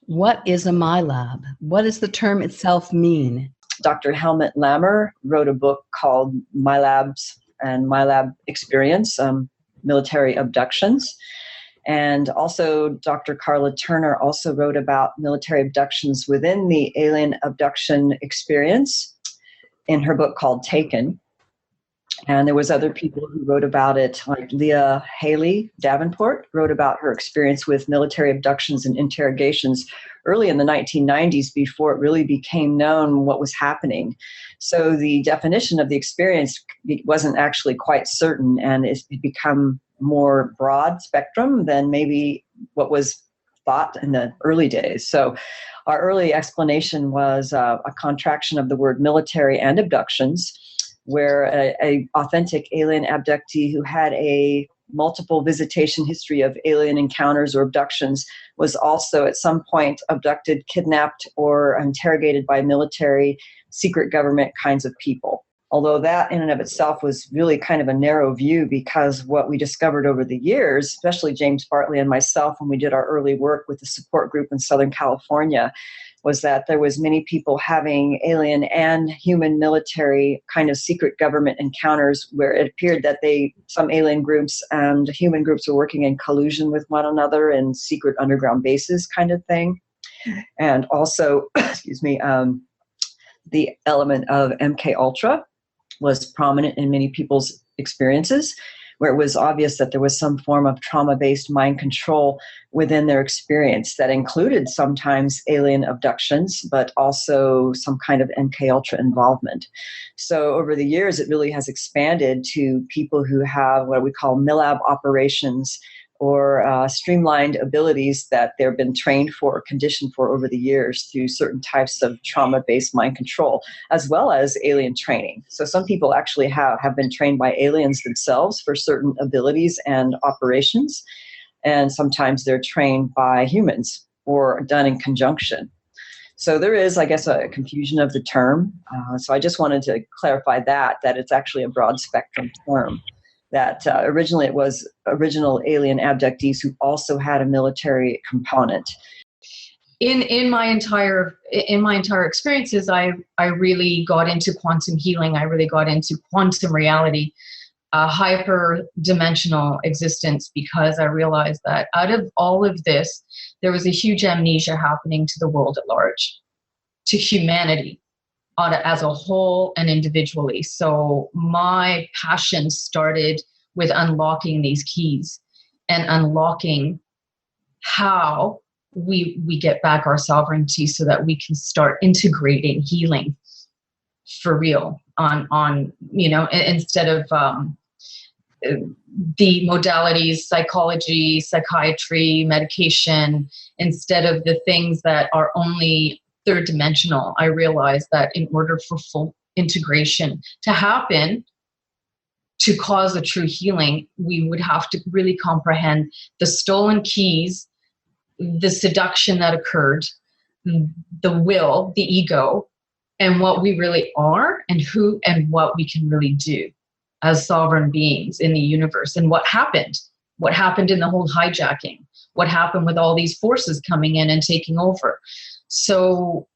What is a Milab? What does the term itself mean? Dr. Helmut Lammer wrote a book called Milabs and Milab Experience, Military Abductions. And also Dr. Carla Turner also wrote about military abductions within the alien abduction experience in her book called Taken. And there was other people who wrote about it, like Leah Haley Davenport wrote about her experience with military abductions and interrogations early in the 1990s before it really became known what was happening. So the definition of the experience wasn't actually quite certain, and it's become more broad spectrum than maybe what was thought in the early days. So our early explanation was a contraction of the word military and abductions, where a authentic alien abductee who had a multiple visitation history of alien encounters or abductions was also at some point abducted, kidnapped, or interrogated by military, secret government kinds of people. Although that in and of itself was really kind of a narrow view, because what we discovered over the years, especially James Bartley and myself when we did our early work with the support group in Southern California, was that there was many people having alien and human military kind of secret government encounters where it appeared that some alien groups and human groups were working in collusion with one another in secret underground bases kind of thing. And also, the element of MK Ultra was prominent in many people's experiences, where it was obvious that there was some form of trauma-based mind control within their experience that included sometimes alien abductions, but also some kind of MK-Ultra involvement. So over the years, it really has expanded to people who have what we call Milab operations, or streamlined abilities that they've been trained for or conditioned for over the years through certain types of trauma-based mind control, as well as alien training. So some people actually have been trained by aliens themselves for certain abilities and operations, and sometimes they're trained by humans or done in conjunction. So there is, I guess, a confusion of the term. So I just wanted to clarify that it's actually a broad spectrum term. That originally it was original alien abductees who also had a military component. In my entire experiences, I really got into quantum healing. I really got into quantum reality, hyper-dimensional existence, because I realized that out of all of this, there was a huge amnesia happening to the world at large, to humanity as a whole and individually. So my passion started with unlocking these keys and unlocking how we get back our sovereignty so that we can start integrating healing for real on instead of the modalities, psychology, psychiatry, medication, instead of the things that are only third dimensional. I realized that in order for full integration to happen, to cause a true healing, we would have to really comprehend the stolen keys, the seduction that occurred, the will, the ego, and what we really are, and who and what we can really do as sovereign beings in the universe, and what happened in the whole hijacking, what happened with all these forces coming in and taking over. So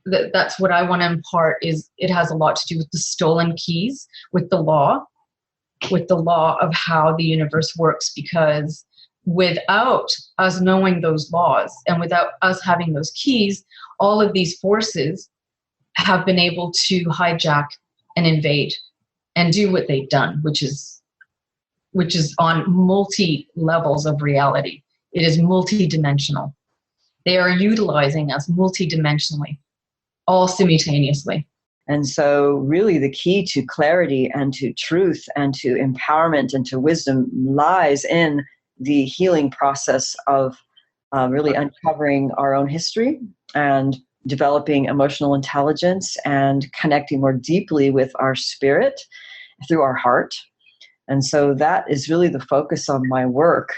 that's what I want to impart, is it has a lot to do with the stolen keys, with the law of how the universe works, because without us knowing those laws and without us having those keys, all of these forces have been able to hijack and invade and do what they've done, which is on multi levels of reality. It is multidimensional. They are utilizing us multidimensionally, all simultaneously. And so really the key to clarity and to truth and to empowerment and to wisdom lies in the healing process of really uncovering our own history and developing emotional intelligence and connecting more deeply with our spirit through our heart. And so that is really the focus of my work.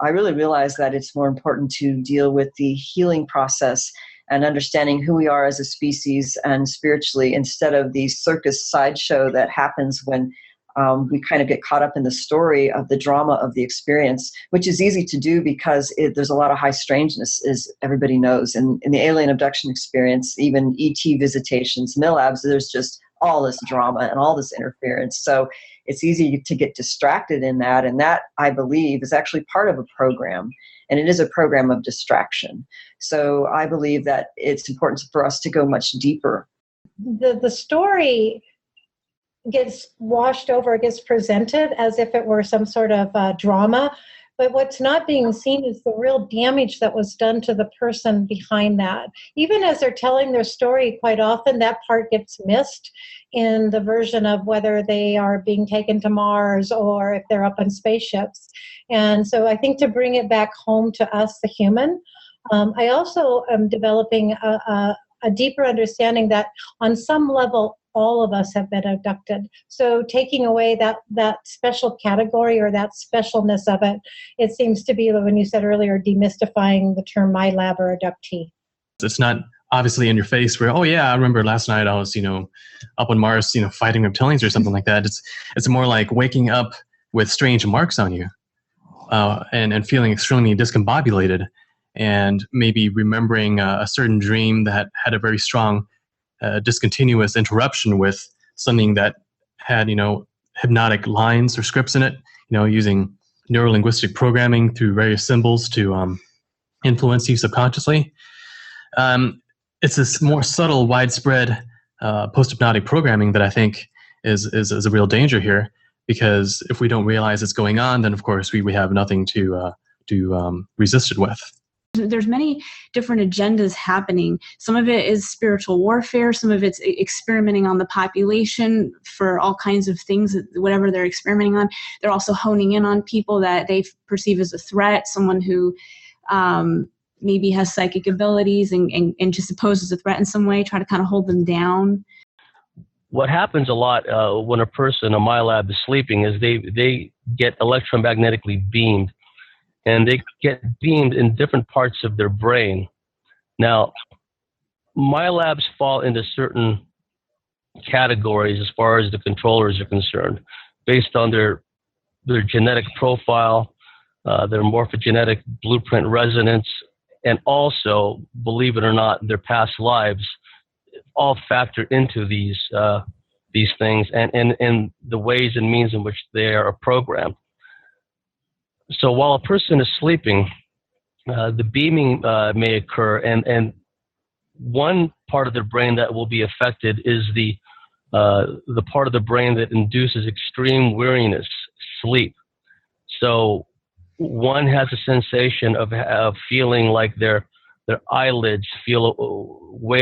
I really realize that it's more important to deal with the healing process and understanding who we are as a species and spiritually, instead of the circus sideshow that happens when we kind of get caught up in the story of the drama of the experience, which is easy to do because there's a lot of high strangeness, as everybody knows. And in the alien abduction experience, even ET visitations, Milabs, there's just all this drama and all this interference. So it's easy to get distracted in that. And that, I believe, is actually part of a program. And it is a program of distraction. So I believe that it's important for us to go much deeper. The story gets washed over, gets presented as if it were some sort of drama. But what's not being seen is the real damage that was done to the person behind that. Even as they're telling their story, quite often that part gets missed in the version of whether they are being taken to Mars or if they're up on spaceships. And so I think to bring it back home to us, the human, I also am developing a deeper understanding that on some level, all of us have been abducted. So taking away that special category or that specialness of it, it seems to be, when you said earlier, demystifying the term Milab or abductee. It's not obviously in your face where, oh yeah, I remember last night I was, up on Mars, fighting reptilians or something like that. It's more like waking up with strange marks on you, and feeling extremely discombobulated, and maybe remembering a certain dream that had a very strong discontinuous interruption with something that had, hypnotic lines or scripts in it, using neurolinguistic programming through various symbols to influence you subconsciously. It's this more subtle, widespread post-hypnotic programming that I think is a real danger here, because if we don't realize it's going on, then of course we have nothing to resist it with. There's many different agendas happening. Some of it is spiritual warfare. Some of it's experimenting on the population for all kinds of things, whatever they're experimenting on. They're also honing in on people that they perceive as a threat, someone who maybe has psychic abilities and just poses a threat in some way, try to kind of hold them down. What happens a lot when a person, a Milab, is sleeping is they get electromagnetically beamed. And they get beamed in different parts of their brain. Now, Milabs fall into certain categories as far as the controllers are concerned, based on their genetic profile, their morphogenetic blueprint resonance, and also, believe it or not, their past lives all factor into these things and the ways and means in which they are programmed. So while a person is sleeping, the beaming may occur, and one part of their brain that will be affected is the part of the brain that induces extreme weariness, sleep. So one has a sensation of feeling like their eyelids feel way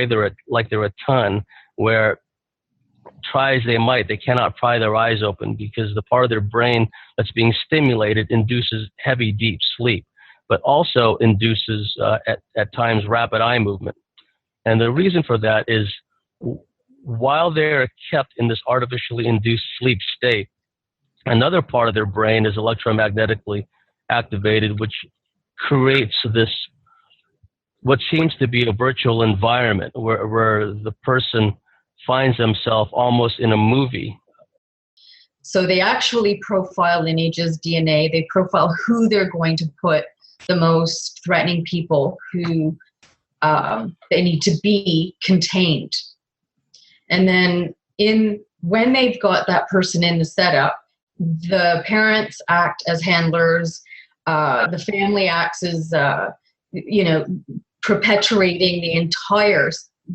they're a ton, where try as they might, they cannot pry their eyes open because the part of their brain that's being stimulated induces heavy, deep sleep, but also induces at times rapid eye movement. And the reason for that is while they're kept in this artificially induced sleep state, another part of their brain is electromagnetically activated, which creates this, what seems to be a virtual environment where the person finds themselves almost in a movie. So they actually profile lineages, DNA. They profile who they're going to put the most threatening people who they need to be contained. And then when they've got that person in the setup, the parents act as handlers. The family acts as, perpetuating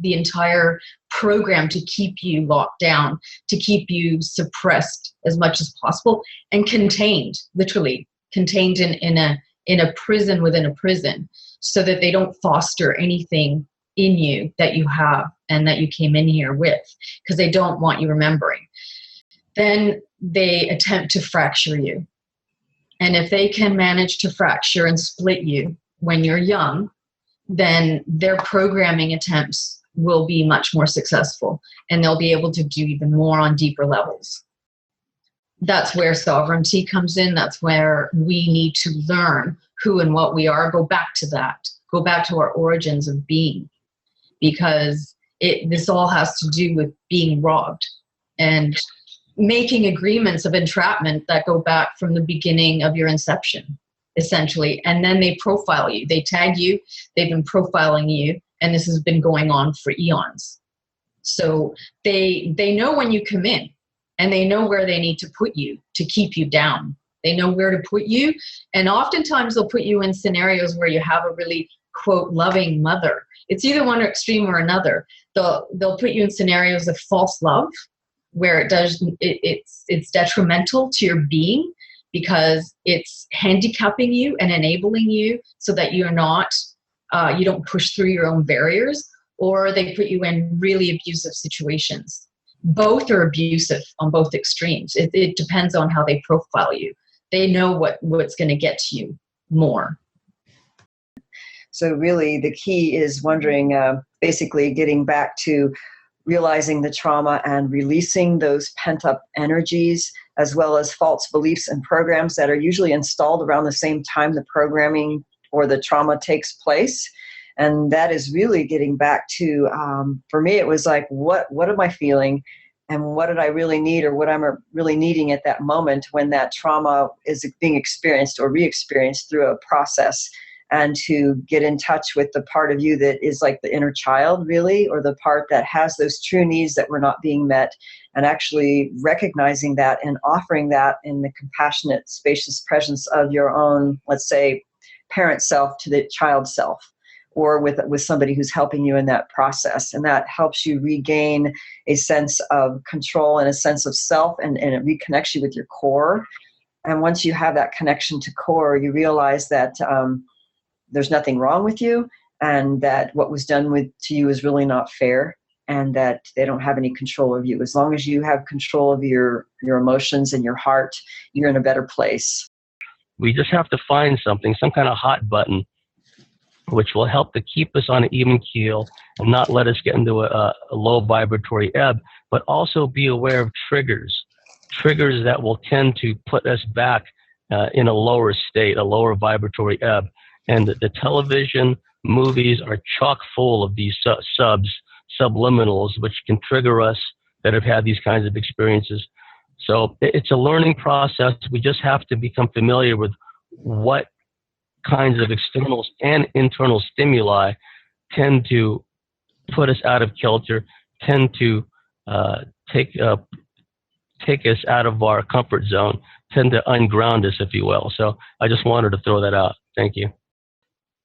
the entire program to keep you locked down, to keep you suppressed as much as possible and contained, literally contained in a prison within a prison, so that they don't foster anything in you that you have and that you came in here with, because they don't want you remembering. Then they attempt to fracture you. And if they can manage to fracture and split you when you're young, then their programming attempts will be much more successful, and they'll be able to do even more on deeper levels. That's where sovereignty comes in. That's where we need to learn who and what we are. Go back to that. Go back to our origins of being, because this all has to do with being robbed. And making agreements of entrapment that go back from the beginning of your inception, essentially. And then they profile you. They tag you. They've been profiling you. And this has been going on for eons. So they know when you come in, and they know where they need to put you to keep you down. They know where to put you. And oftentimes they'll put you in scenarios where you have a really, quote, loving mother. It's either one extreme or another. They'll put you in scenarios of false love, where it's detrimental to your being because it's handicapping you and enabling you so that you're not, you don't push through your own barriers, or they put you in really abusive situations. Both are abusive on both extremes. It depends on how they profile you. They know what's going to get to you more. So really the key is wondering, basically getting back to realizing the trauma and releasing those pent-up energies, as well as false beliefs and programs that are usually installed around the same time the programming or the trauma takes place. And that is really getting back to, for me, it was like, what am I feeling? And what did I really need, or what I'm really needing at that moment when that trauma is being experienced or re-experienced through a process, and to get in touch with the part of you that is like the inner child, really, or the part that has those true needs that were not being met, and actually recognizing that and offering that in the compassionate, spacious presence of your own, let's say, parent self to the child self, or with somebody who's helping you in that process. And that helps you regain a sense of control and a sense of self, and it reconnects you with your core. And once you have that connection to core, you realize that there's nothing wrong with you, and that what was done to you is really not fair, and that they don't have any control of you. As long as you have control of your emotions and your heart, you're in a better place. We just have to find something, some kind of hot button, which will help to keep us on an even keel and not let us get into a low vibratory ebb, but also be aware of triggers that will tend to put us back in a lower state, a lower vibratory ebb. And the television, movies are chock full of these subliminals, which can trigger us that have had these kinds of experiences. So it's a learning process. We just have to become familiar with what kinds of external and internal stimuli tend to put us out of kilter, tend to take us out of our comfort zone, tend to unground us, if you will. So I just wanted to throw that out. Thank you.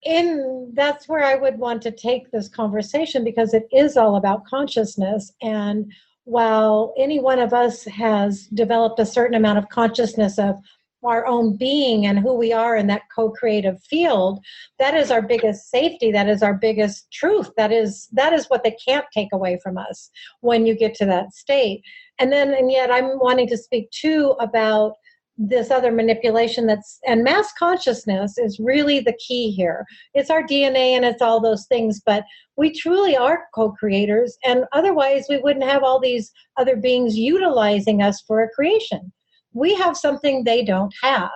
And that's where I would want to take this conversation, because it is all about consciousness. And while any one of us has developed a certain amount of consciousness of our own being and who we are in that co-creative field, that is our biggest safety. That is our biggest truth. That is what they can't take away from us when you get to that state. And yet I'm wanting to speak too about this other manipulation and mass consciousness is really the key here. It's our DNA and it's all those things, but we truly are co-creators, and otherwise we wouldn't have all these other beings utilizing us for a creation. We have something they don't have.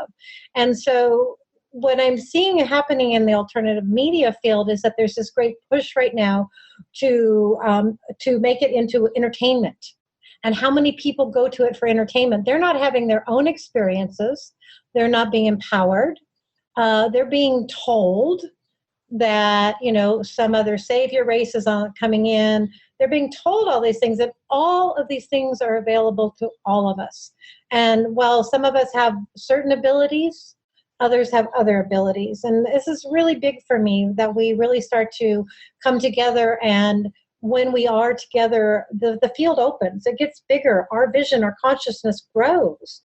And so what I'm seeing happening in the alternative media field is that there's this great push right now to make it into entertainment. And how many people go to it for entertainment? They're not having their own experiences. They're not being empowered. They're being told that, some other savior race is coming in. They're being told all these things, and all of these things are available to all of us. And while some of us have certain abilities, others have other abilities. And this is really big for me, that we really start to come together, and when we are together, the field opens, it gets bigger, our vision, our consciousness grows.